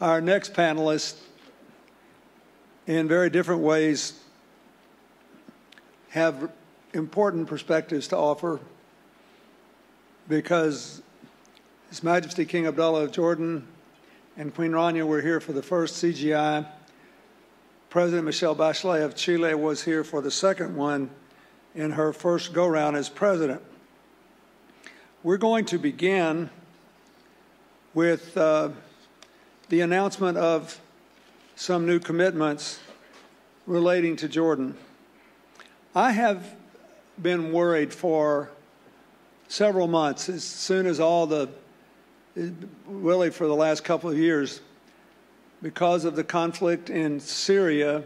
Our next panelists, in very different ways, have important perspectives to offer because His Majesty King Abdullah of Jordan and Queen Rania were here for the first CGI. President Michelle Bachelet of Chile was here for the second one in her first go-round as president. We're going to begin with the announcement of some new commitments relating to Jordan. I have been worried for several months, as soon as really for the last couple of years, because of the conflict in Syria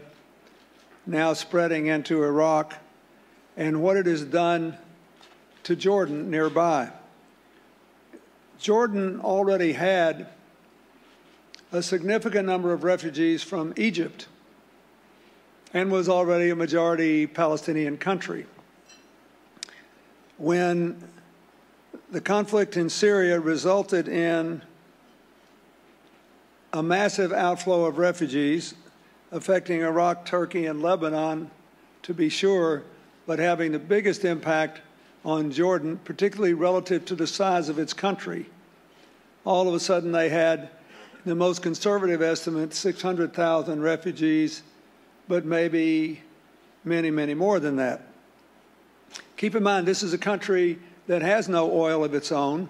now spreading into Iraq and what it has done to Jordan nearby. Jordan already had a significant number of refugees from Egypt and was already a majority Palestinian country. When the conflict in Syria resulted in a massive outflow of refugees affecting Iraq, Turkey, and Lebanon, to be sure, but having the biggest impact on Jordan, particularly relative to the size of its country. All of a sudden they had, the most conservative estimate, 600,000 refugees, but maybe many, many more than that. Keep in mind, this is a country that has no oil of its own,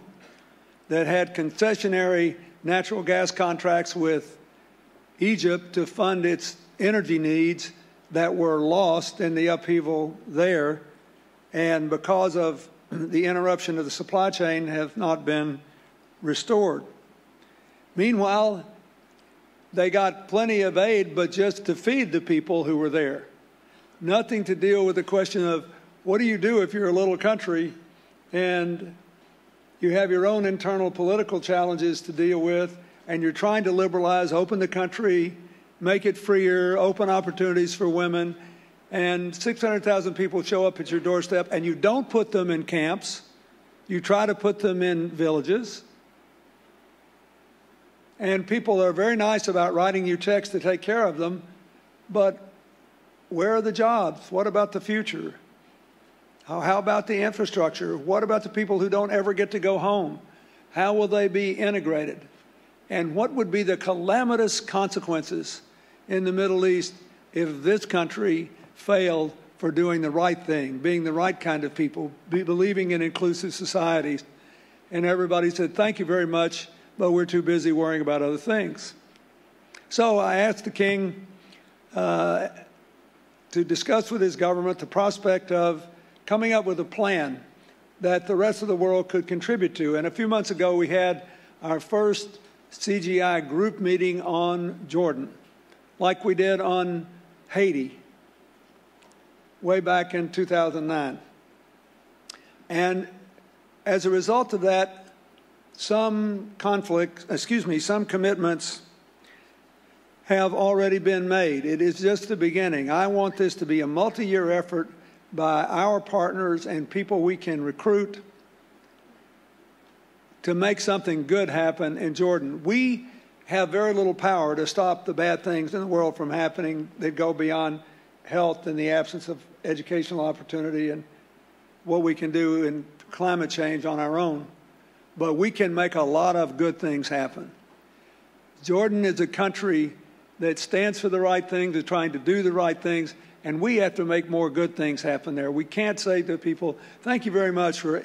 that had concessionary natural gas contracts with Egypt to fund its energy needs that were lost in the upheaval there, and because of the interruption of the supply chain have not been restored. Meanwhile, they got plenty of aid, but just to feed the people who were there. Nothing to deal with the question of what do you do if you're a little country and you have your own internal political challenges to deal with, and you're trying to liberalize, open the country, make it freer, open opportunities for women, and 600,000 people show up at your doorstep, and you don't put them in camps. You try to put them in villages. And people are very nice about writing you checks to take care of them, but where are the jobs? What about the future? How about the infrastructure? What about the people who don't ever get to go home? How will they be integrated? And what would be the calamitous consequences in the Middle East if this country failed for doing the right thing, being the right kind of people, believing in inclusive societies? And everybody said, thank you very much, but we're too busy worrying about other things. So I asked the king to discuss with his government the prospect of coming up with a plan that the rest of the world could contribute to. And a few months ago, we had our first CGI group meeting on Jordan, like we did on Haiti way back in 2009. And as a result of that, some commitments have already been made. It is just the beginning. I want this to be a multi-year effort by our partners and people we can recruit to make something good happen in Jordan. We have very little power to stop the bad things in the world from happening that go beyond health and the absence of educational opportunity and what we can do in climate change on our own. But we can make a lot of good things happen. Jordan is a country that stands for the right things, is trying to do the right things, and we have to make more good things happen there. We can't say to people, thank you very much for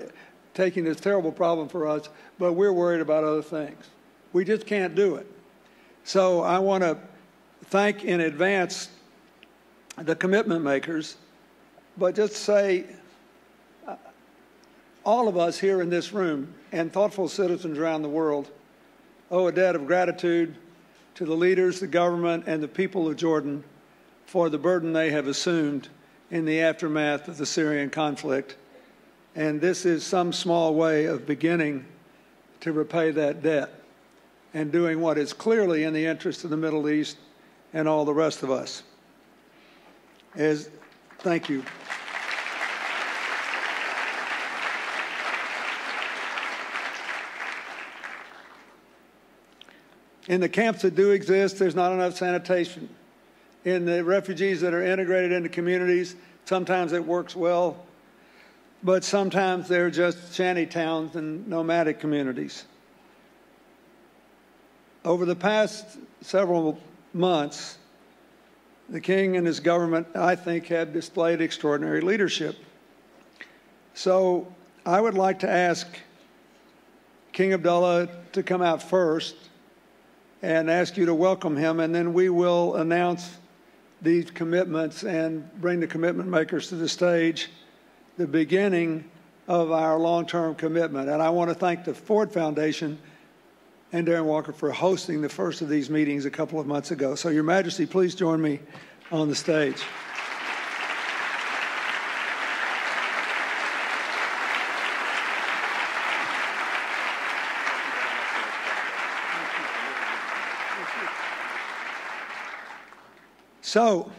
taking this terrible problem for us, but we're worried about other things. We just can't do it. So I want to thank in advance the commitment makers, but just say all of us here in this room and thoughtful citizens around the world owe a debt of gratitude to the leaders, the government, and the people of Jordan for the burden they have assumed in the aftermath of the Syrian conflict. And this is some small way of beginning to repay that debt and doing what is clearly in the interest of the Middle East and all the rest of us. Thank you. In the camps that do exist, there's not enough sanitation. In the refugees that are integrated into communities, sometimes it works well, but sometimes they're just shanty towns and nomadic communities. Over the past several months, the king and his government, I think, have displayed extraordinary leadership. So I would like to ask King Abdullah to come out first and ask you to welcome him, and then we will announce these commitments and bring the commitment makers to the stage, the beginning of our long-term commitment. And I want to thank the Ford Foundation and Darren Walker for hosting the first of these meetings a couple of months ago. So, Your Majesty, please join me on the stage. So,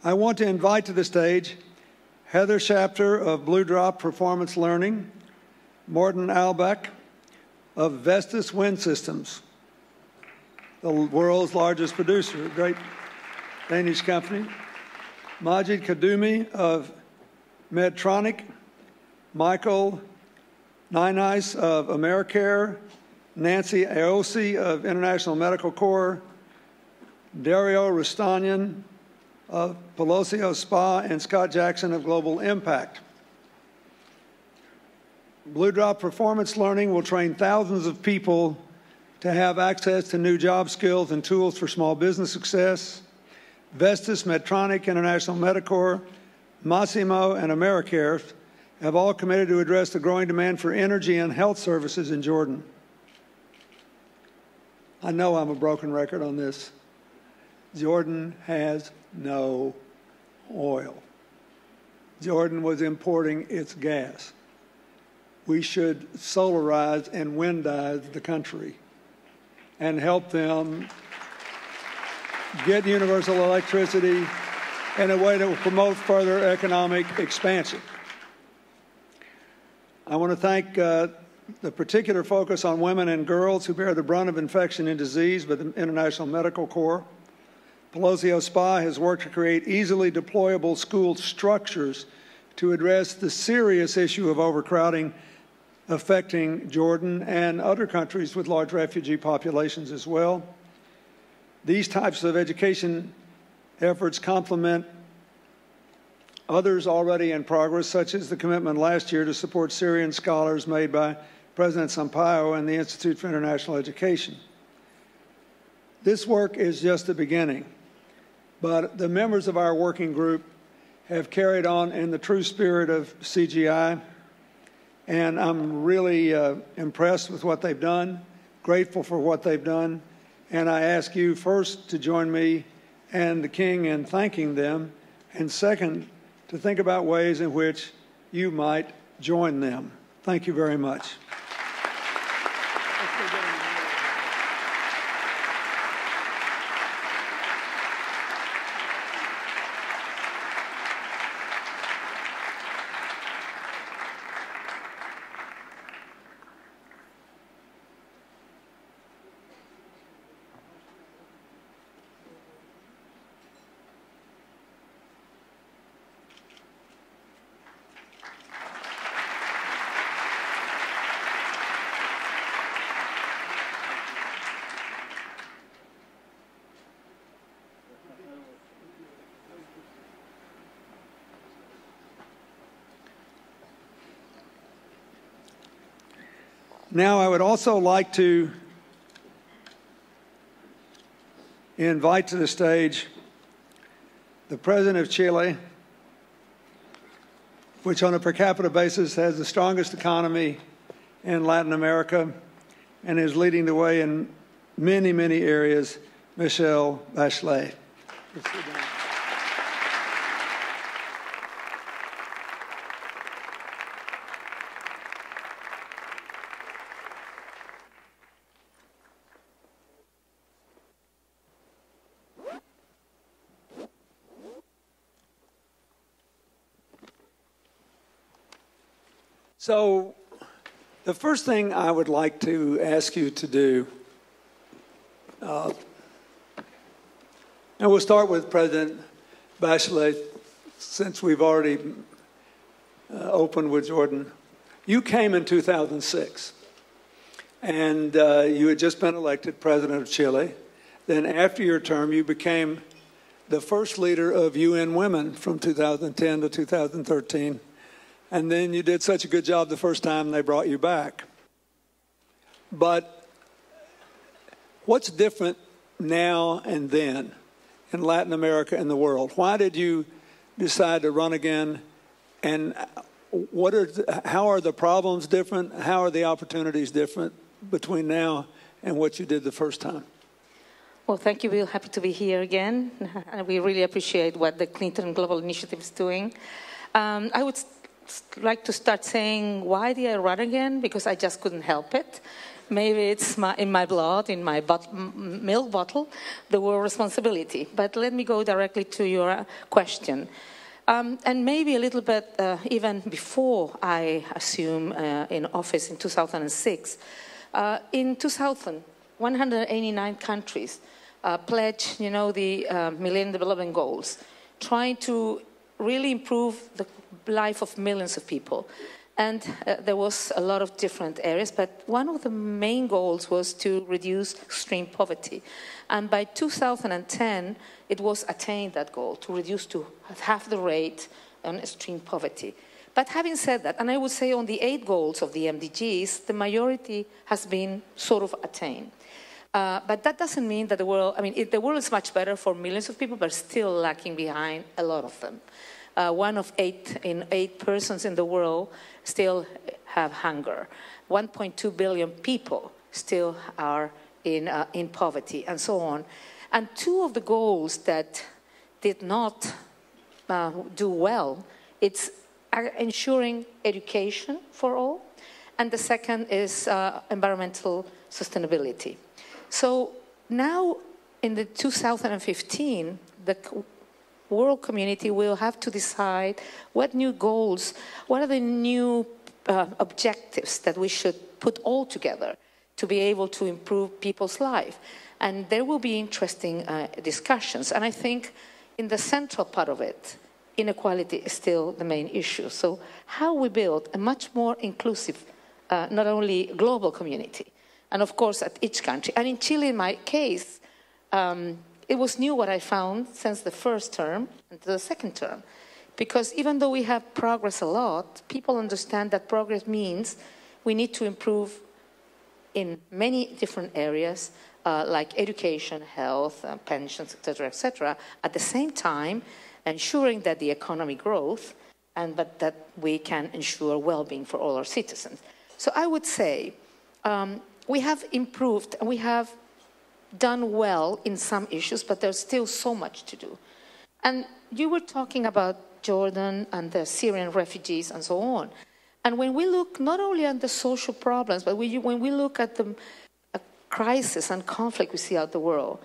I want to invite to the stage Heather Shafter of Blue Drop Performance Learning, Morten Albach of Vestas Wind Systems, the world's largest producer, a great Danish company, Majid Kadumi of Medtronic, Michael Ninais of AmeriCare, Nancy Aosi of International Medical Corps, Dario Rustanian of Pelosio Spa, and Scott Jackson of Global Impact. Blue Drop Performance Learning will train thousands of people to have access to new job skills and tools for small business success. Vestas, Medtronic, International Medical, Massimo, and AmeriCare have all committed to address the growing demand for energy and health services in Jordan. I know I'm a broken record on this. Jordan has no oil. Jordan was importing its gas. We should solarize and windize the country and help them get universal electricity in a way that will promote further economic expansion. I want to thank the particular focus on women and girls who bear the brunt of infection and disease with the International Medical Corps. Pelosio Spa has worked to create easily deployable school structures to address the serious issue of overcrowding affecting Jordan and other countries with large refugee populations as well. These types of education efforts complement others already in progress, such as the commitment last year to support Syrian scholars made by President Sampaio and the Institute for International Education. This work is just the beginning, but the members of our working group have carried on in the true spirit of CGI, and I'm really impressed with what they've done, grateful for what they've done, and I ask you first to join me and the King in thanking them, and second, to think about ways in which you might join them. Thank you very much. Now, I would also like to invite to the stage the President of Chile, which on a per capita basis has the strongest economy in Latin America and is leading the way in many, many areas, Michelle Bachelet. So the first thing I would like to ask you to do And we'll start with President Bachelet, since we've already opened with Jordan. You came in 2006, and you had just been elected president of Chile. Then after your term, you became the first leader of UN Women from 2010 to 2013. And then you did such a good job the first time they brought you back. But what's different now and then in Latin America and the world? Why did you decide to run again? And how are the problems different? How are the opportunities different between now and what you did the first time? Well, thank you. We're happy to be here again. And we really appreciate what the Clinton Global Initiative is doing. I would like to start saying, why did I run again? Because I just couldn't help it. Maybe it's in my blood, in my milk bottle, the word responsibility. But let me go directly to your question. And maybe a little bit even before I assumed in office in 2006. In 2000, 189 countries pledged, the Millennium Development Goals, trying to really improve the life of millions of people. And there was a lot of different areas, but one of the main goals was to reduce extreme poverty. And by 2010, it was attained, that goal, to reduce to half the rate on extreme poverty. But having said that, and I would say on the 8 goals of the MDGs, the majority has been sort of attained. But that doesn't mean that the world, the world is much better for millions of people, but still lacking behind a lot of them. 1 of 8 persons in the world still have hunger. 1.2 billion people still are in poverty, and so on. And 2 of the goals that did not do well, it's ensuring education for all, and the second is environmental sustainability. So now in the 2015, the world community will have to decide what new goals, what are the new objectives that we should put all together to be able to improve people's life. And there will be interesting discussions. And I think in the central part of it, inequality is still the main issue. So how we build a much more inclusive, not only global community, and of course at each country. And in Chile, in my case, it was new what I found since the first term and the second term. Because even though we have progressed a lot, people understand that progress means we need to improve in many different areas, like education, health, pensions, et cetera, at the same time ensuring that the economy grows, but that we can ensure well-being for all our citizens. So I would say we have improved and we have done well in some issues, but there's still so much to do. And you were talking about Jordan and the Syrian refugees and so on. And when we look not only at the social problems, but when we look at the crisis and conflict we see out the world,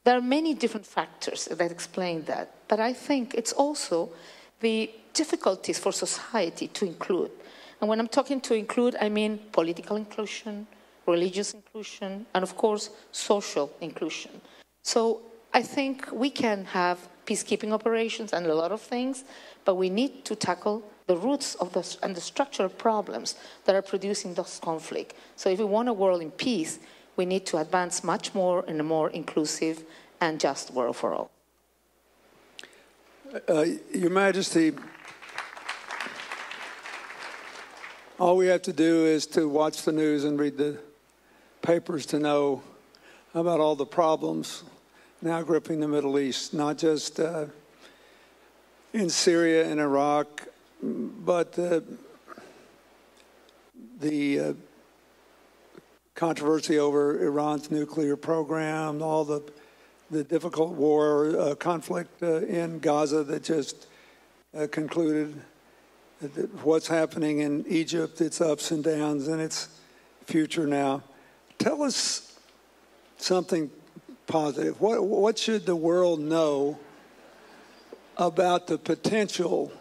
there are many different factors that explain that. But I think it's also the difficulties for society to include. And when I'm talking to include, I mean political inclusion, religious inclusion, and of course, social inclusion. So I think we can have peacekeeping operations and a lot of things, but we need to tackle the roots of and the structural problems that are producing this conflict. So if we want a world in peace, we need to advance much more in a more inclusive and just world for all. Your Majesty, all we have to do is to watch the news and read the papers to know about all the problems now gripping the Middle East, not just in Syria and Iraq, but the controversy over Iran's nuclear program, all the difficult war conflict in Gaza that just concluded, what's happening in Egypt, its ups and downs, and its future now. Tell us something positive. What should the world know about the potential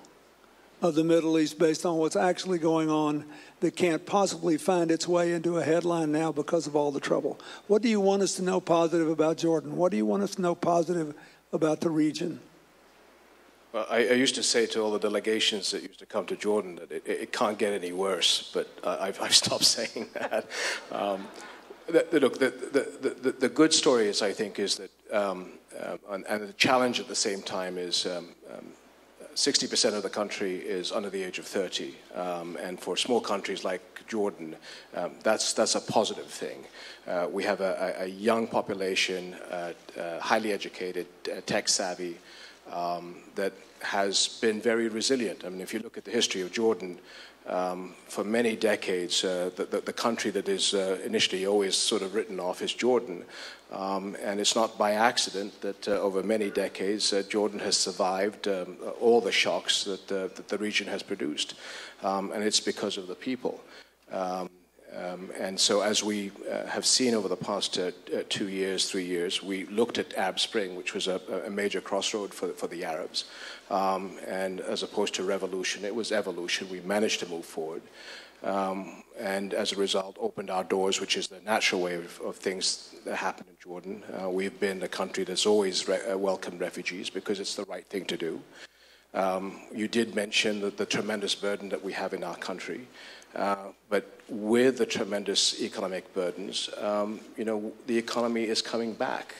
of the Middle East based on what's actually going on that can't possibly find its way into a headline now because of all the trouble. What do you want us to know positive about Jordan? What do you want us to know positive about the region? Well, I used to say to all the delegations that used to come to Jordan that it can't get any worse, but I've stopped saying that. Look, the good story is, I think, is that, and the challenge at the same time is 60% of the country is under the age of 30, and for small countries like Jordan, that's a positive thing. We have a young population, highly educated, tech-savvy, that has been very resilient. I mean, if you look at the history of Jordan, for many decades, the country that is initially always sort of written off is Jordan. And it's not by accident that over many decades, Jordan has survived all the shocks that the region has produced. And it's because of the people. And so as we have seen over the past 2 years, 3 years, we looked at Arab Spring, which was a major crossroad for the Arabs. And as opposed to revolution, it was evolution. We managed to move forward. And as a result, opened our doors, which is the natural way of things that happen in Jordan. We've been a country that's always welcomed refugees because it's the right thing to do. You did mention the tremendous burden that we have in our country. But with the tremendous economic burdens, you know, the economy is coming back.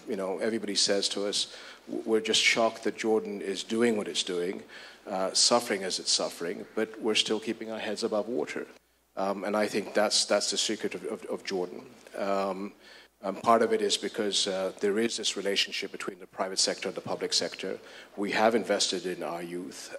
You know, everybody says to us, we're just shocked that Jordan is doing what it's doing, suffering as it's suffering, but we're still keeping our heads above water. And I think that's the secret of Jordan. Part of it is because there is this relationship between the private sector and the public sector. We have invested in our youth.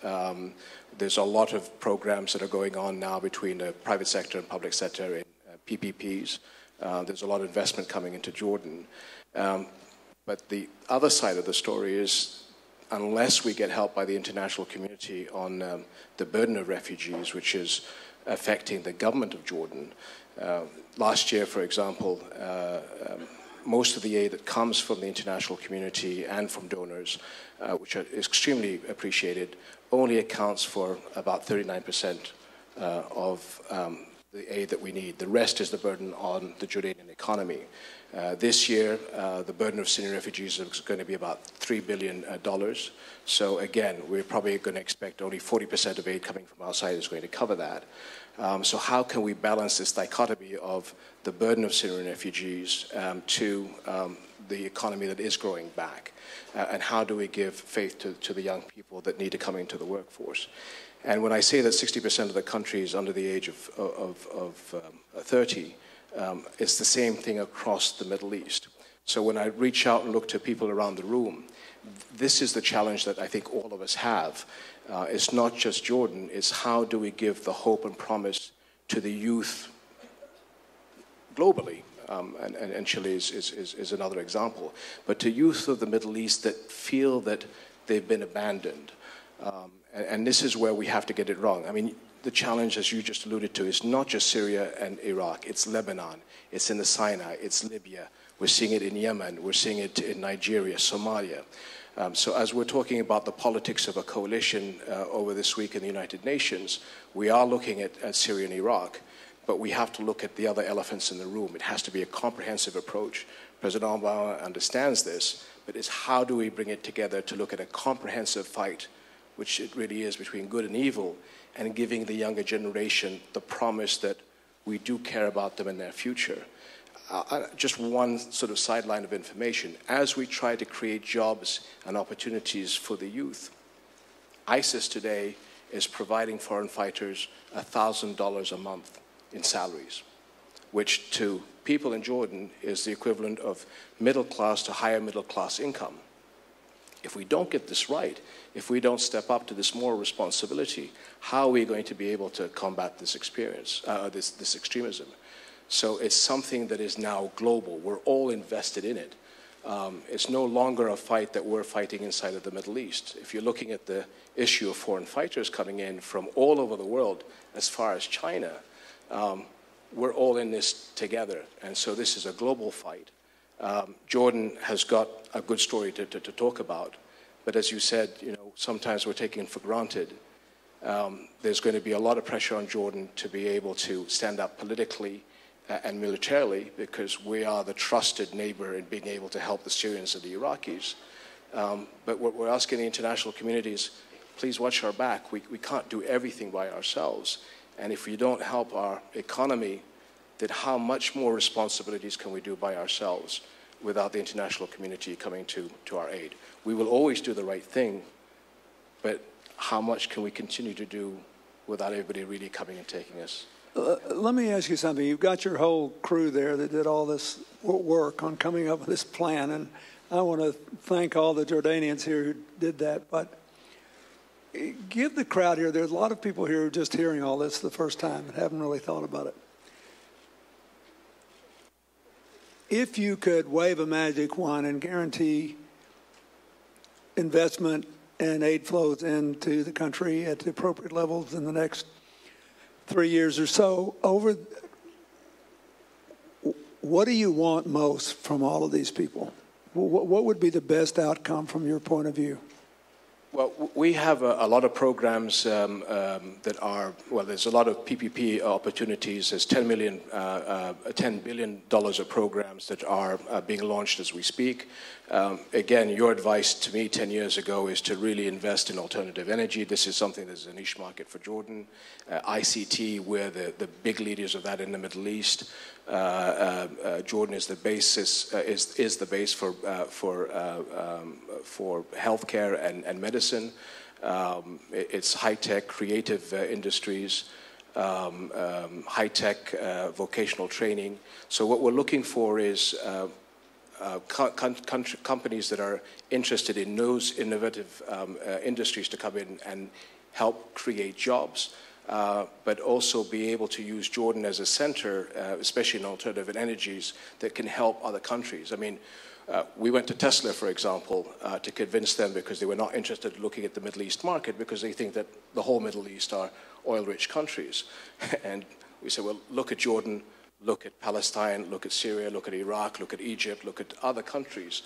There's a lot of programs that are going on now between the private sector and public sector in PPPs. There's a lot of investment coming into Jordan. But the other side of the story is, unless we get help by the international community on the burden of refugees, which is affecting the government of Jordan. Last year, for example, most of the aid that comes from the international community and from donors, which are extremely appreciated, only accounts for about 39% of the aid that we need. The rest is the burden on the Jordanian economy. This year, the burden of Syrian refugees is going to be about $3 billion. So again, we're probably going to expect only 40% of aid coming from outside is going to cover that. So how can we balance this dichotomy of the burden of Syrian refugees to the economy that is growing back? And how do we give faith to the young people that need to come into the workforce? And when I say that 60% of the country is under the age of 30, it's the same thing across the Middle East. So when I reach out and look to people around the room, this is the challenge that I think all of us have. It's not just Jordan, it's how do we give the hope and promise to the youth globally, and Chile is another example, but to youth of the Middle East that feel that they've been abandoned. And this is where we have to get it wrong. I mean, the challenge, as you just alluded to, is not just Syria and Iraq. It's Lebanon. It's in the Sinai. It's Libya. We're seeing it in Yemen. We're seeing it in Nigeria, Somalia. So as we're talking about the politics of a coalition over this week in the United Nations, we are looking at Syria and Iraq, but we have to look at the other elephants in the room. It has to be a comprehensive approach. President Obama understands this, but it's how do we bring it together to look at a comprehensive fight, which it really is, between good and evil, and giving the younger generation the promise that we do care about them and their future. Just one sort of sideline of information. As we try to create jobs and opportunities for the youth, ISIS today is providing foreign fighters $1,000 a month in salaries, which to people in Jordan is the equivalent of middle class to higher middle class income. If we don't get this right, if we don't step up to this moral responsibility, how are we going to be able to combat this experience, this extremism? So it's something that is now global. We're all invested in it. It's no longer a fight that we're fighting inside of the Middle East. If you're looking at the issue of foreign fighters coming in from all over the world, as far as China, we're all in this together. And so this is a global fight. Jordan has got a good story to talk about. But as you said, you know, sometimes we're taken for granted. There's going to be a lot of pressure on Jordan to be able to stand up politically and militarily, because we are the trusted neighbor in being able to help the Syrians and the Iraqis. But what we're asking the international community is, please watch our back. We can't do everything by ourselves. And if we don't help our economy, then how much more responsibilities can we do by ourselves without the international community coming to our aid? We will always do the right thing, but how much can we continue to do without everybody really coming and taking us? Let me ask you something. You've got your whole crew there that did all this work on coming up with this plan, and I want to thank all the Jordanians here who did that. But give the crowd here, there's a lot of people here who are just hearing all this the first time and haven't really thought about it. If you could wave a magic wand and guarantee investment and aid flows into the country at the appropriate levels in the next 3 years or so, what do you want most from all of these people? What would be the best outcome from your point of view? Well, we have a lot of programs that are, well, there's a lot of PPP opportunities. There's $10 billion of programs that are being launched as we speak. Again, your advice to me 10 years ago is to really invest in alternative energy. This is something that's a niche market for Jordan. ICT, we're the big leaders of that in the Middle East. Jordan is the basis, is the base for healthcare and medicine. It's high-tech, creative industries, high-tech vocational training. So what we're looking for is companies that are interested in those innovative industries to come in and help create jobs. But also be able to use Jordan as a center, especially in alternative energies, that can help other countries. I mean, we went to Tesla, for example, to convince them, because they were not interested in looking at the Middle East market, because they think that the whole Middle East are oil-rich countries. And we said, well, look at Jordan, look at Palestine, look at Syria, look at Iraq, look at Egypt, look at other countries.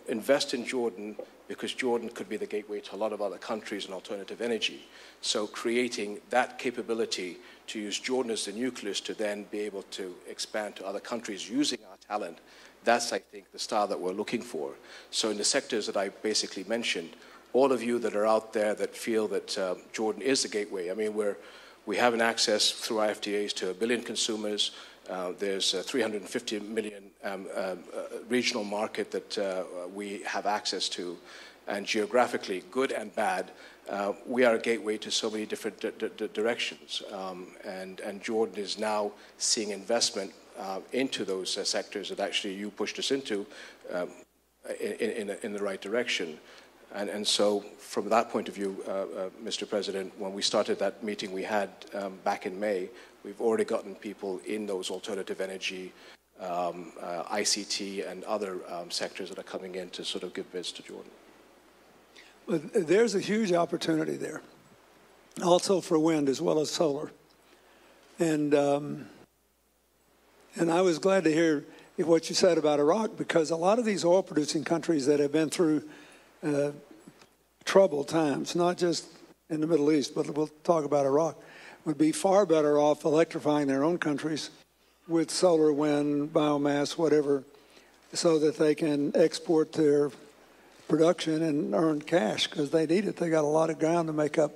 Invest in Jordan, because Jordan could be the gateway to a lot of other countries in alternative energy. So creating that capability to use Jordan as the nucleus to then be able to expand to other countries using our talent, that's, I think, the style that we're looking for. So in the sectors that I basically mentioned, all of you that are out there that feel that Jordan is the gateway, I mean, we have an access through our FTAs to 1 billion consumers. There's a 350 million regional market that we have access to, and geographically, good and bad, we are a gateway to so many different directions. And Jordan is now seeing investment into those sectors that actually you pushed us into in the right direction. And so from that point of view, Mr. President, when we started that meeting we had back in May, we've already gotten people in those alternative energy, ICT, and other sectors that are coming in to sort of give bids to Jordan. Well, there's a huge opportunity there, also for wind as well as solar. And I was glad to hear what you said about Iraq, because a lot of these oil-producing countries that have been through troubled times, not just in the Middle East, but we'll talk about Iraq, would be far better off electrifying their own countries with solar, wind, biomass, whatever, so that they can export their production and earn cash, because they need it. They got a lot of ground to make up.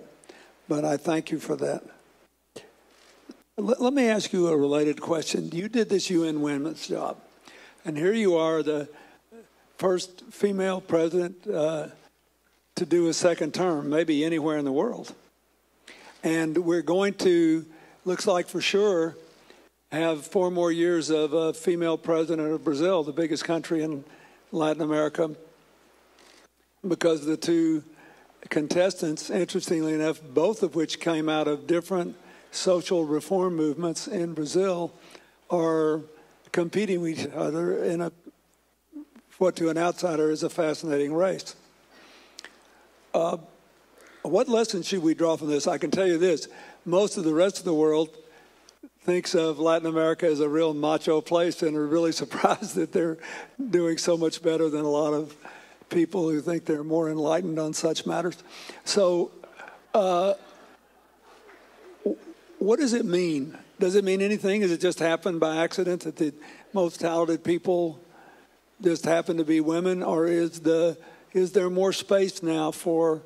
But I thank you for that. Let me ask you a related question. You did this UN Women's job, and here you are, the first female president to do a second term, maybe anywhere in the world. And we're going to, looks like for sure, have 4 more years of a female president of Brazil, the biggest country in Latin America, because the 2 contestants, interestingly enough, both of which came out of different social reform movements in Brazil, are competing with each other in what to an outsider is a fascinating race. What lesson should we draw from this? I can tell you this: most of the rest of the world thinks of Latin America as a real macho place and are really surprised that they're doing so much better than a lot of people who think they're more enlightened on such matters. So What does it mean? Does it mean anything? Does it just happen by accident that the most talented people just happen to be women? Or is there more space now for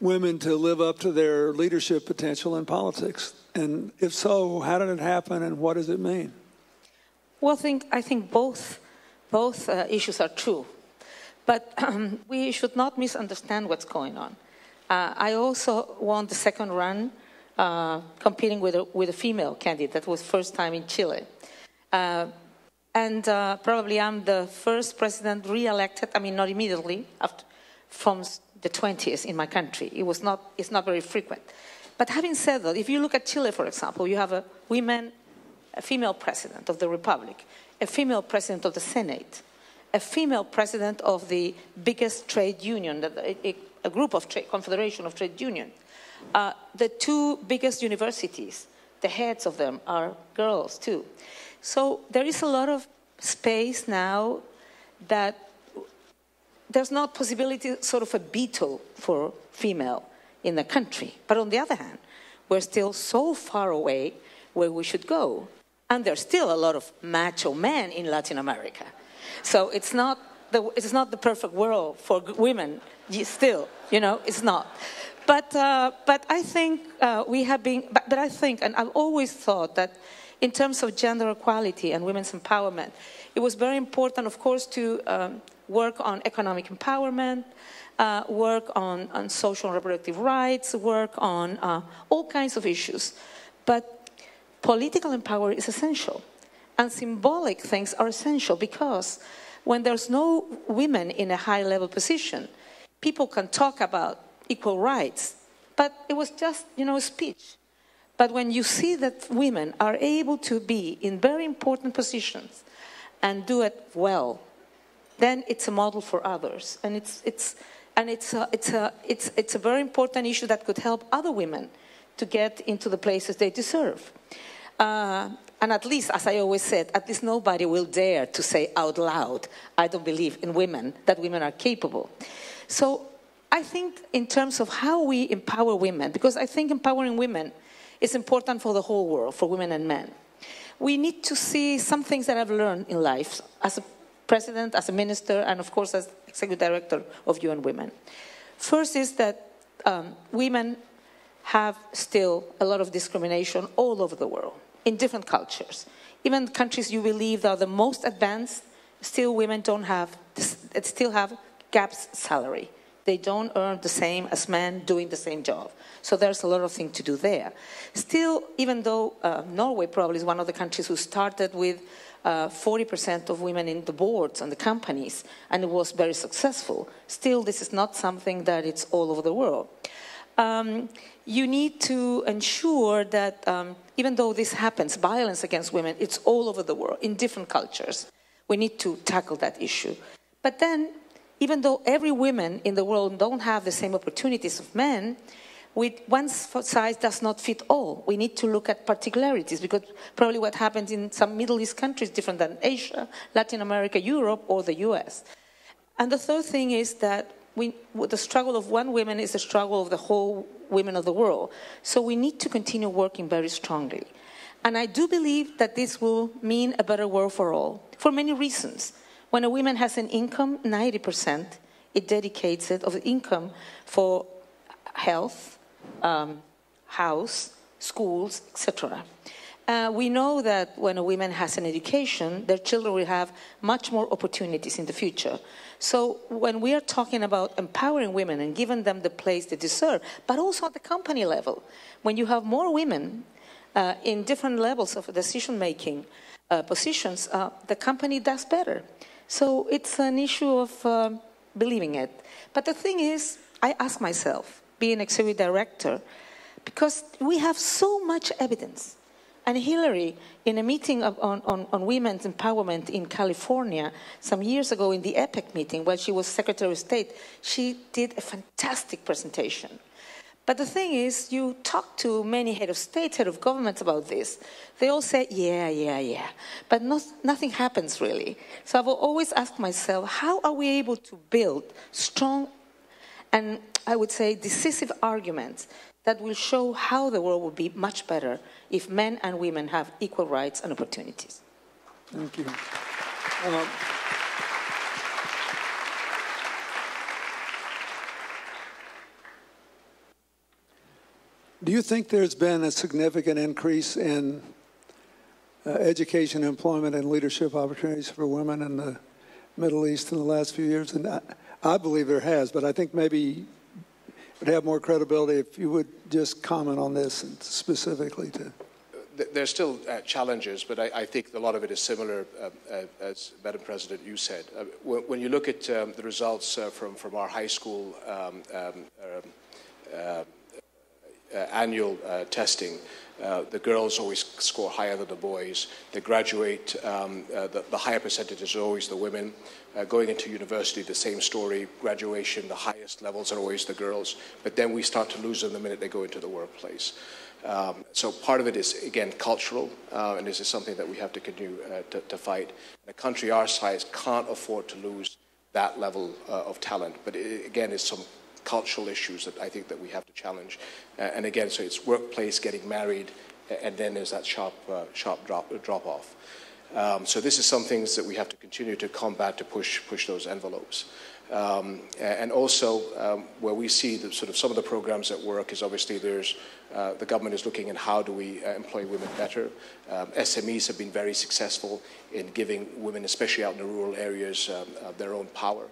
women to live up to their leadership potential in politics? And if so, how did it happen and what does it mean? Well, I think both issues are true. But we should not misunderstand what's going on. I also won the second run competing with a female candidate. That was first time in Chile. And probably I'm the first president re-elected, I mean, not immediately, from the 20s in my country. It's not very frequent. But having said that, if you look at Chile, for example, you have a female president of the Republic, a female president of the Senate, a female president of the biggest trade union, a group of confederation of trade unions. The two biggest universities, the heads of them are girls too. So there is a lot of space now that there's not possibility sort of a veto for female in the country. But on the other hand, we're still so far away where we should go. And there's still a lot of macho men in Latin America. So it's not the perfect world for women still, it's not. But I think we have been, but I think, and I've always thought that in terms of gender equality and women's empowerment, it was very important, of course, to work on economic empowerment, work on social and reproductive rights, work on all kinds of issues. But political empowerment is essential. And symbolic things are essential because when there's no women in a high-level position, people can talk about equal rights, but it was just, a speech. But when you see that women are able to be in very important positions and do it well, then it's a model for others, and it's a very important issue that could help other women to get into the places they deserve. And at least, as I always said, at least nobody will dare to say out loud, I don't believe in women, that women are capable. So I think in terms of how we empower women, because I think empowering women is important for the whole world, for women and men. We need to see some things that I've learned in life as a president, as a minister, and of course as executive director of UN Women. First is that women have still a lot of discrimination all over the world, in different cultures. Even countries you believe are the most advanced, still women still have gaps salary. They don't earn the same as men doing the same job. So there's a lot of things to do there. Still, even though Norway probably is one of the countries who started with 40% of women in the boards and the companies, and it was very successful, still this is not something that it's all over the world. You need to ensure that even though this happens, violence against women, it's all over the world, in different cultures. We need to tackle that issue. But then, even though every woman in the world don't have the same opportunities of men, one size does not fit all. We need to look at particularities, because probably what happens in some Middle East countries is different than Asia, Latin America, Europe, or the US. And the third thing is that the struggle of one woman is the struggle of the whole women of the world. So we need to continue working very strongly. And I do believe that this will mean a better world for all, for many reasons. When a woman has an income, 90% it dedicates it of the income for health, house, schools, etc. We know that when a woman has an education, their children will have much more opportunities in the future. So when we are talking about empowering women and giving them the place they deserve, but also at the company level, when you have more women in different levels of decision-making positions, the company does better. So it's an issue of believing it. But the thing is, I ask myself, being executive director, because we have so much evidence. And Hillary, in a meeting on women's empowerment in California some years ago in the EPEC meeting, while she was Secretary of State, she did a fantastic presentation. But the thing is, you talk to many head of states, head of governments about this. They all say, yeah. But nothing happens really. So I've always asked myself, how are we able to build strong and I would say decisive arguments that will show how the world will be much better if men and women have equal rights and opportunities. Thank you. Do you think there's been a significant increase in education, employment, and leadership opportunities for women in the Middle East in the last few years? And I believe there has, but I think maybe it would have more credibility if you would just comment on this specifically to. There's still challenges, but I think a lot of it is similar, as Madam President, you said. When you look at the results from our high school annual testing, the girls always score higher than the boys. They graduate, the higher percentages are always the women. Going into university, the same story. Graduation, the highest levels are always the girls. But then we start to lose them the minute they go into the workplace. So part of it is, again, cultural, and this is something that we have to continue to fight. A country our size can't afford to lose that level of talent. But again, it's some cultural issues that I think that we have to challenge. And again, so it's workplace, getting married, and then there's that sharp drop off. So this is some things that we have to continue to combat to push those envelopes. And also, where we see the, sort of some of the programs that work is obviously there's the government is looking at how do we employ women better. SMEs have been very successful in giving women, especially out in the rural areas, their own power.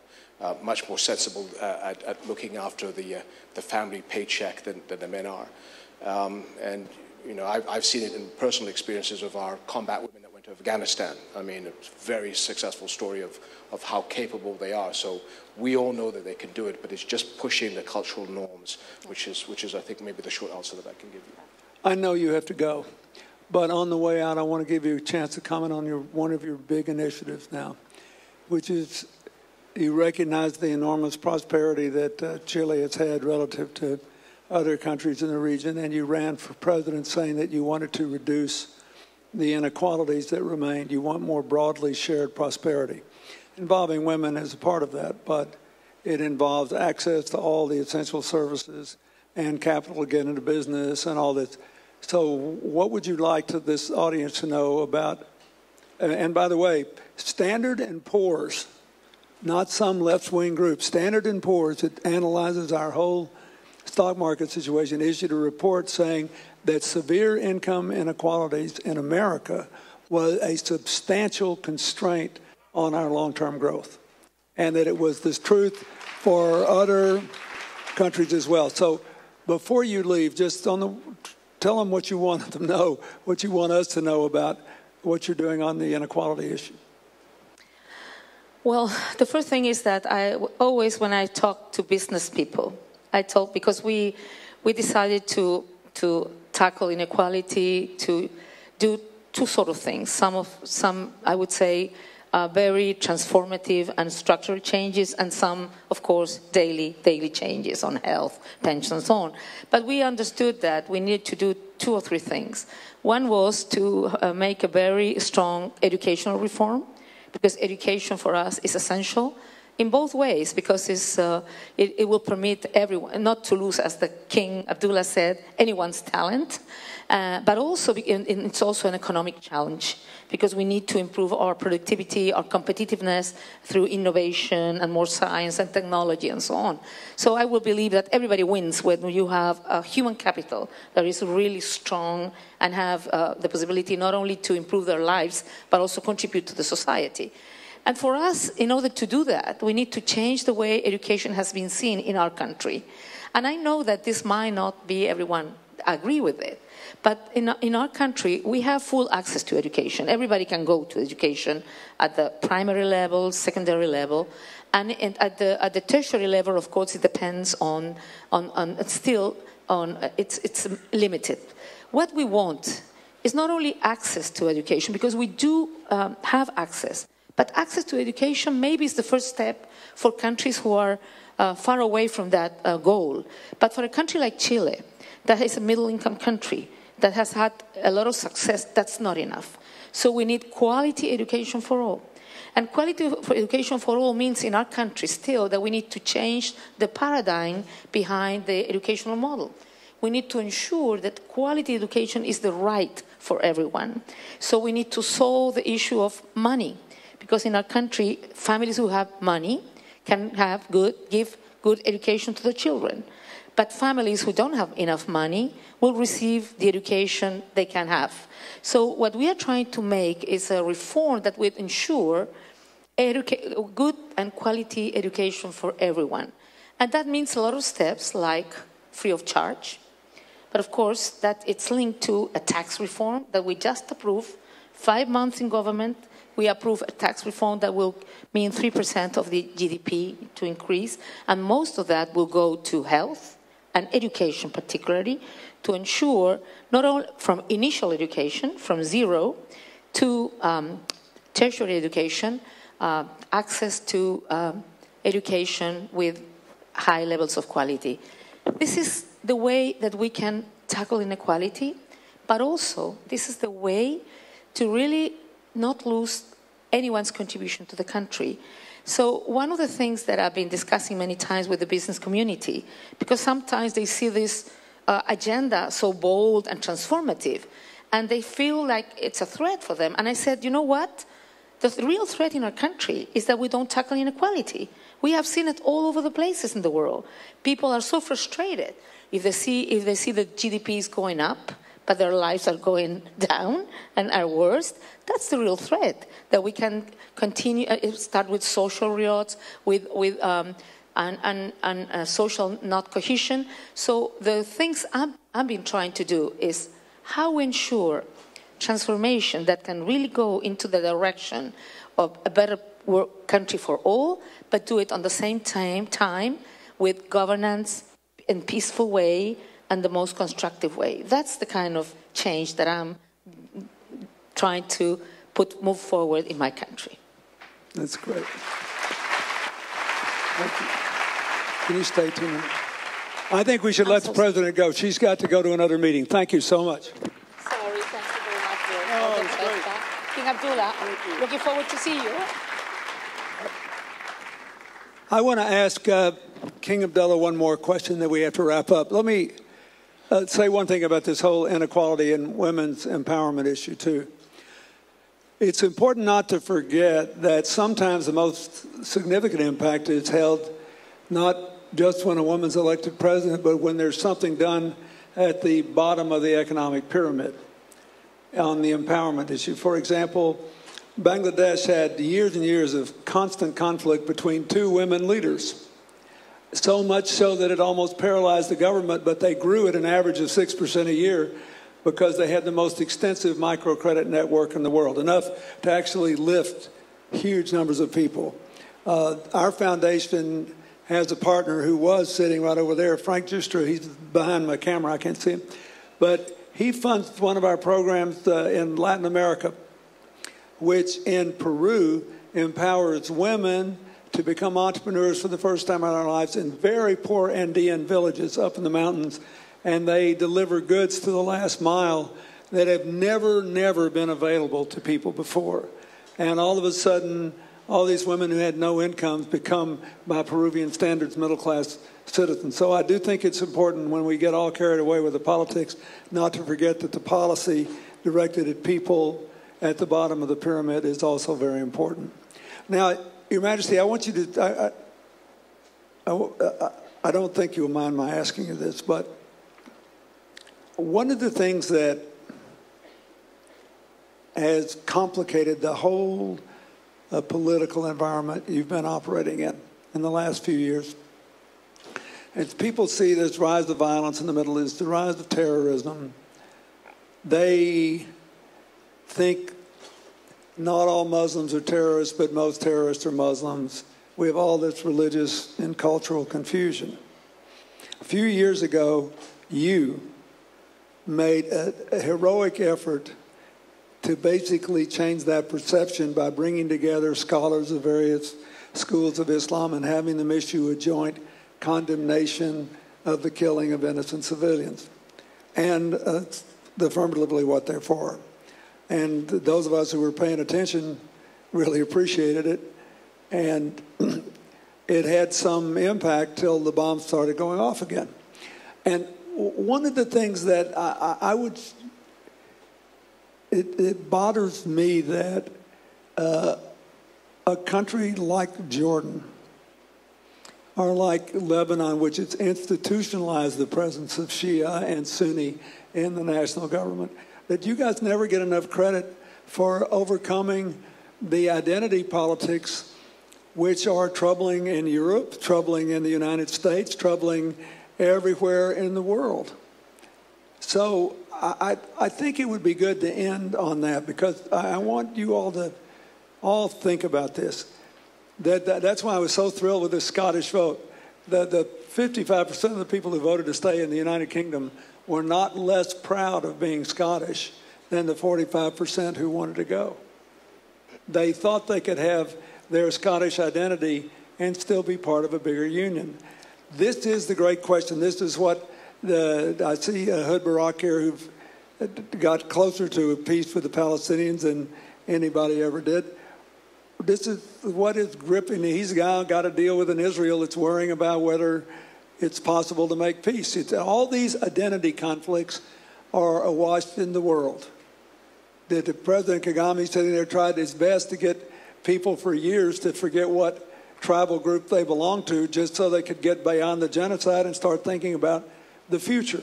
Much more sensible at looking after the family paycheck than the men are. And you know, I've seen it in personal experiences of our combat women that went to Afghanistan. I mean, it's a very successful story of how capable they are. So we all know that they can do it, but it's just pushing the cultural norms, which is I think maybe the short answer that I can give you. I know you have to go, but on the way out, I want to give you a chance to comment on one of your big initiatives now, which is you recognize the enormous prosperity that Chile has had relative to other countries in the region, and you ran for president saying that you wanted to reduce the inequalities that remained. You want more broadly shared prosperity. Involving women is a part of that, but it involves access to all the essential services and capital to get into business and all this. So what would you like to this audience to know about, and by the way, Standard & Poor's, not some left-wing group, Standard & Poor's, that analyzes our whole stock market situation, issued a report saying that severe income inequalities in America was a substantial constraint on our long-term growth, and that it was this truth for other countries as well. So before you leave, just tell them what you want them to know, what you want us to know about what you're doing on the inequality issue. Well, the first thing is that I always, when I talk to business people, I talk because we decided to tackle inequality, to do two sort of things. Some I would say very transformative and structural changes, and some, of course, daily changes on health, pensions, and so on. But we understood that we needed to do two or three things. One was to make a very strong educational reform, because education for us is essential in both ways, because it will permit everyone not to lose, as the King Abdullah said, anyone's talent, but also it's also an economic challenge, because we need to improve our productivity, our competitiveness through innovation and more science and technology and so on. So I will believe that everybody wins when you have a human capital that is really strong and have the possibility not only to improve their lives, but also contribute to the society. And for us, in order to do that, we need to change the way education has been seen in our country. And I know that this might not be everyone agree with it, but in our country, we have full access to education. Everybody can go to education at the primary level, secondary level, and at the tertiary level, of course, it depends it's limited. What we want is not only access to education, because we do have access, but access to education maybe is the first step for countries who are far away from that goal. But for a country like Chile, that is a middle-income country, that has had a lot of success, that's not enough. So we need quality education for all. And quality for education for all means in our country still that we need to change the paradigm behind the educational model. We need to ensure that quality education is the right for everyone. So we need to solve the issue of money, because in our country, families who have money can give good education to the children. But families who don't have enough money will receive the education they can have. So what we are trying to make is a reform that will ensure good and quality education for everyone. And that means a lot of steps like free of charge. But of course, that it's linked to a tax reform that we just approved. 5 months in government, we approve a tax reform that will mean 3% of the GDP to increase. And most of that will go to health and education particularly, to ensure not only from initial education, from 0 to tertiary education, access to education with high levels of quality. This is the way that we can tackle inequality, but also this is the way to really not lose anyone's contribution to the country. So one of the things that I've been discussing many times with the business community, because sometimes they see this agenda so bold and transformative, and they feel like it's a threat for them. And I said, you know what? The real threat in our country is that we don't tackle inequality. We have seen it all over the places in the world. People are so frustrated if they see the GDP is going up, but their lives are going down and are worse. That's the real threat, that we can continue, start with social riots, with social not cohesion. So the things I've been trying to do is how we ensure transformation that can really go into the direction of a better country for all, but do it on the same time with governance in peaceful way and the most constructive way. That's the kind of change that I'm trying to move forward in my country. That's great. Thank you. Can you stay 2 minutes? I think we should let the president go. She's got to go to another meeting. Thank you so much. Sorry, thank you very much. Oh, it's great. King Abdullah, looking forward to see you. I want to ask King Abdullah one more question that we have to wrap up. Let me say one thing about this whole inequality and women's empowerment issue, too. It's important not to forget that sometimes the most significant impact is held not just when a woman's elected president, but when there's something done at the bottom of the economic pyramid on the empowerment issue. For example, Bangladesh had years and years of constant conflict between 2 women leaders. So much so that it almost paralyzed the government, but they grew at an average of 6% a year because they had the most extensive microcredit network in the world, enough to actually lift huge numbers of people. Our foundation has a partner who was sitting right over there, Frank Justra. He's behind my camera, I can't see him. But he funds one of our programs in Latin America, which in Peru empowers women to become entrepreneurs for the first time in their lives in very poor Andean villages up in the mountains. And they deliver goods to the last mile that have never been available to people before. And all of a sudden, all these women who had no incomes become, by Peruvian standards, middle-class citizens. So I do think it's important when we get all carried away with the politics not to forget that the policy directed at people at the bottom of the pyramid is also very important. Now, Your Majesty, I want you to, I don't think you'll mind my asking you this, but one of the things that has complicated the whole political environment you've been operating in the last few years, as people see this rise of violence in the Middle East, the rise of terrorism, they think not all Muslims are terrorists, but most terrorists are Muslims. We have all this religious and cultural confusion. A few years ago, you made a heroic effort to basically change that perception by bringing together scholars of various schools of Islam and having them issue a joint condemnation of the killing of innocent civilians and affirmatively what they're for. And those of us who were paying attention really appreciated it. And it had some impact till the bombs started going off again. And one of the things that it bothers me that a country like Jordan, or like Lebanon, which has institutionalized the presence of Shia and Sunni in the national government, that you guys never get enough credit for overcoming the identity politics which are troubling in Europe, troubling in the United States, troubling everywhere in the world. So I think it would be good to end on that, because I want you all to think about this. That's why I was so thrilled with this Scottish vote. The 55% of the people who voted to stay in the United Kingdom were not less proud of being Scottish than the 45% who wanted to go. They thought they could have their Scottish identity and still be part of a bigger union. This is the great question. This is what I see Hood Barak here, who've got closer to a peace with the Palestinians than anybody ever did. This is what is gripping. He's got to deal with an Israel that's worrying about whether it's possible to make peace. All these identity conflicts are awash in the world. The President Kagame sitting there tried his best to get people for years to forget what tribal group they belong to, just so they could get beyond the genocide and start thinking about the future.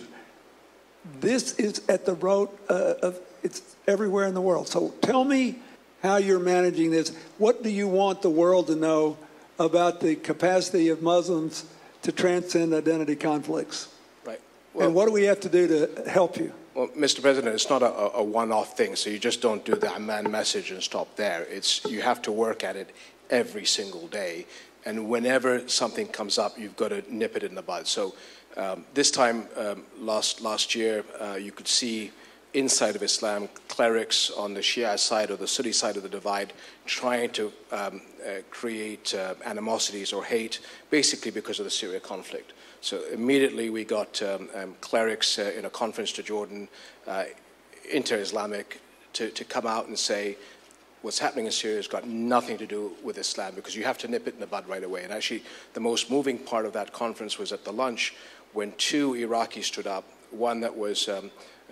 This is at the root of it's everywhere in the world. So tell me how you're managing this. What do you want the world to know about the capacity of Muslims to transcend identity conflicts? Right. Well, and what do we have to do to help you? Well, Mr. President, it's not a one-off thing, so you just don't do the Amman message and stop there. You have to work at it every single day, and whenever something comes up, you've got to nip it in the bud. So this time, last year, you could see inside of Islam, clerics on the Shia side or the Sunni side of the divide trying to create animosities or hate, basically because of the Syria conflict. So immediately we got clerics in a conference to Jordan, inter-Islamic, to come out and say, what's happening in Syria has got nothing to do with Islam, because you have to nip it in the bud right away. And actually, the most moving part of that conference was at the lunch when two Iraqis stood up, one that was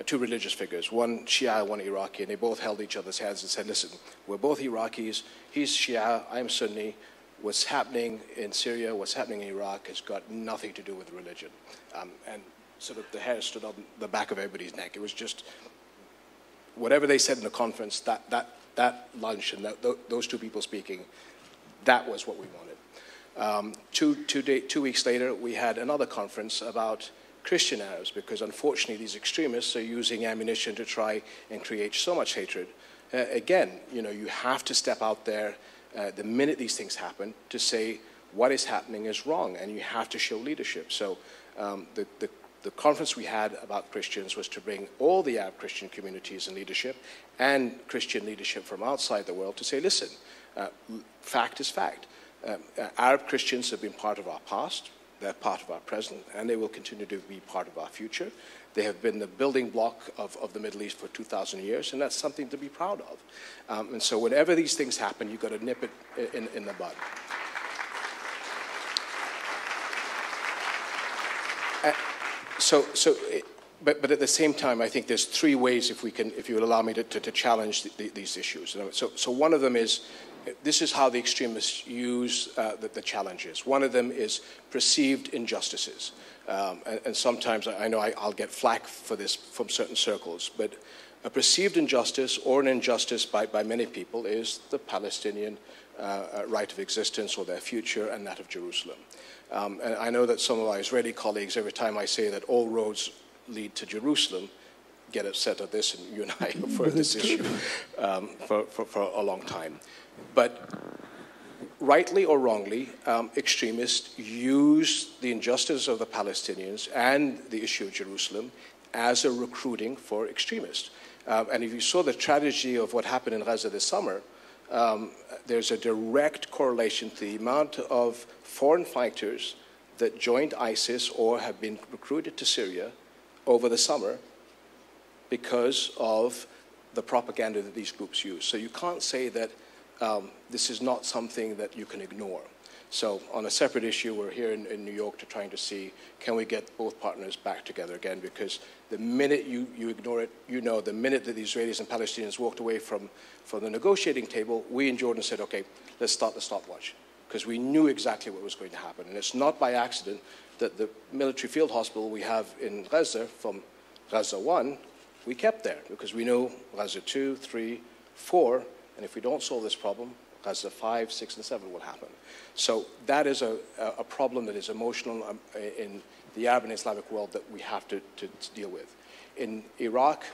two religious figures, one Shia, one Iraqi, and they both held each other's hands and said, listen, we're both Iraqis, he's Shia, I'm Sunni. What's happening in Syria, what's happening in Iraq has got nothing to do with religion. And sort of the hair stood on the back of everybody's neck. It was just, whatever they said in the conference, that lunch and those two people speaking, that was what we wanted. 2 weeks later, we had another conference about Christian Arabs, because unfortunately these extremists are using ammunition to try and create so much hatred. Again, you have to step out there the minute these things happen to say what is happening is wrong, and you have to show leadership. So the conference we had about Christians was to bring all the Arab Christian communities in leadership and Christian leadership from outside the world to say, listen, fact is fact. Arab Christians have been part of our past, they're part of our present, and they will continue to be part of our future. They have been the building block of the Middle East for 2,000 years, and that's something to be proud of. And so whenever these things happen, you've got to nip it in the bud. But at the same time, I think there's three ways, if you will allow me to challenge these issues. So one of them is, this is how the extremists use the challenges. One of them is perceived injustices. And sometimes I know I'll get flack for this from certain circles, but a perceived injustice or an injustice by many people is the Palestinian right of existence or their future and that of Jerusalem. And I know that some of our Israeli colleagues, every time I say that all roads lead to Jerusalem, get upset at this, and you and I have heard this issue for a long time. But rightly or wrongly, extremists use the injustice of the Palestinians and the issue of Jerusalem as a recruiting for extremists. And if you saw the tragedy of what happened in Gaza this summer, there's a direct correlation to the amount of foreign fighters that joined ISIS or have been recruited to Syria over the summer because of the propaganda that these groups use. So you can't say that this is not something that you can ignore. So on a separate issue, we're here in New York trying to see, can we get both partners back together again? Because the minute you ignore it, the minute that the Israelis and Palestinians walked away from the negotiating table, we in Jordan said, okay, let's start the stopwatch. Because we knew exactly what was going to happen. And it's not by accident that the military field hospital we have in Gaza, from Gaza 1, we kept there. Because we know Gaza 2, 3, 4, and if we don't solve this problem, Gaza 5, 6, and 7 will happen. So that is a problem that is emotional in the Arab and Islamic world that we have to deal with. In Iraq,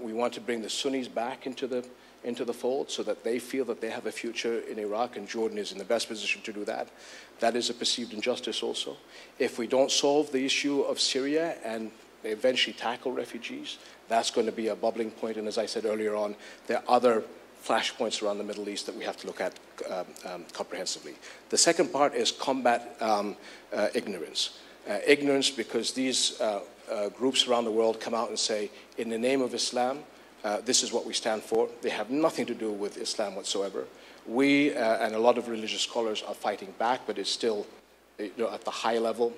we want to bring the Sunnis back into the fold so that they feel that they have a future in Iraq, and Jordan is in the best position to do that. That is a perceived injustice also. If we don't solve the issue of Syria and eventually tackle refugees, that's going to be a bubbling point. And as I said earlier on, there are other flashpoints around the Middle East that we have to look at comprehensively. The second part is combat ignorance. Ignorance because these groups around the world come out and say, in the name of Islam, this is what we stand for. They have nothing to do with Islam whatsoever. We and a lot of religious scholars are fighting back, but it's still at the high level.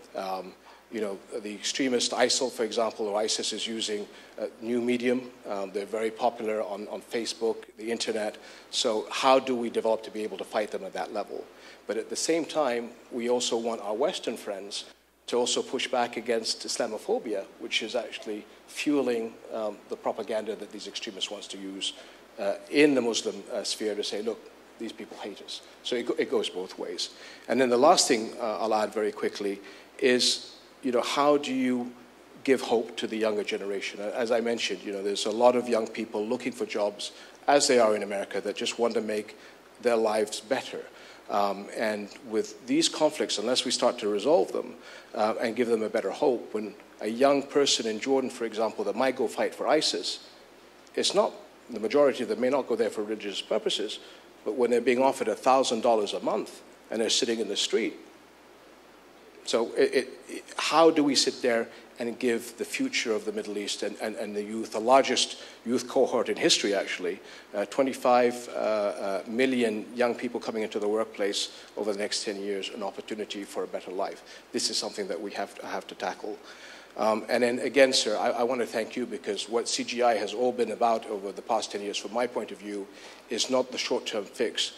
The extremist ISIL, for example, or ISIS is using a new medium. They're very popular on Facebook, the internet. So how do we develop to be able to fight them at that level? But at the same time, we also want our Western friends to also push back against Islamophobia, which is actually fueling the propaganda that these extremists want to use in the Muslim sphere to say, look, these people hate us. So it goes both ways. And then the last thing I'll add very quickly is, how do you give hope to the younger generation? As I mentioned, there's a lot of young people looking for jobs, as they are in America, that just want to make their lives better. And with these conflicts, unless we start to resolve them and give them a better hope, when a young person in Jordan, for example, that might go fight for ISIS, it's not, the majority of them may not go there for religious purposes, but when they're being offered $1,000 a month and they're sitting in the street. So how do we sit there and give the future of the Middle East and the youth, the largest youth cohort in history actually, 25 million young people coming into the workplace over the next 10 years, an opportunity for a better life? This is something that we have to tackle. And then again, sir, I want to thank you, because what CGI has all been about over the past 10 years, from my point of view, is not the short-term fix.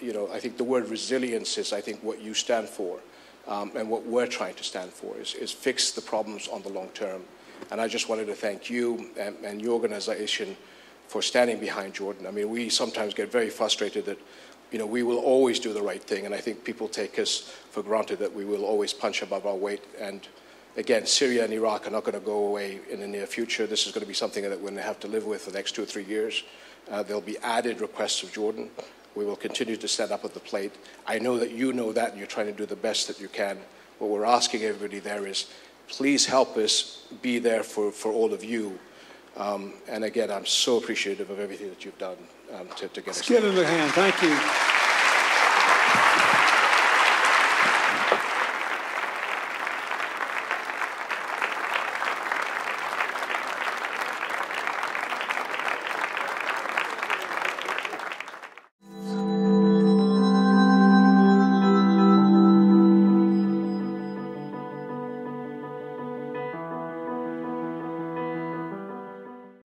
I think the word resilience is, I think, what you stand for. And what we're trying to stand for is fix the problems on the long term. And I just wanted to thank you and your organization for standing behind Jordan. I mean, we sometimes get very frustrated that, we will always do the right thing. And I think people take us for granted that we will always punch above our weight. And again, Syria and Iraq are not going to go away in the near future. This is going to be something that we're going to have to live with for the next 2 or 3 years. There'll be added requests of Jordan. We will continue to stand up at the plate. I know that you know that, and you're trying to do the best that you can. What we're asking everybody there is, please help us be there for all of you. And again, I'm so appreciative of everything that you've done to get us. Let's give him a hand. Thank you.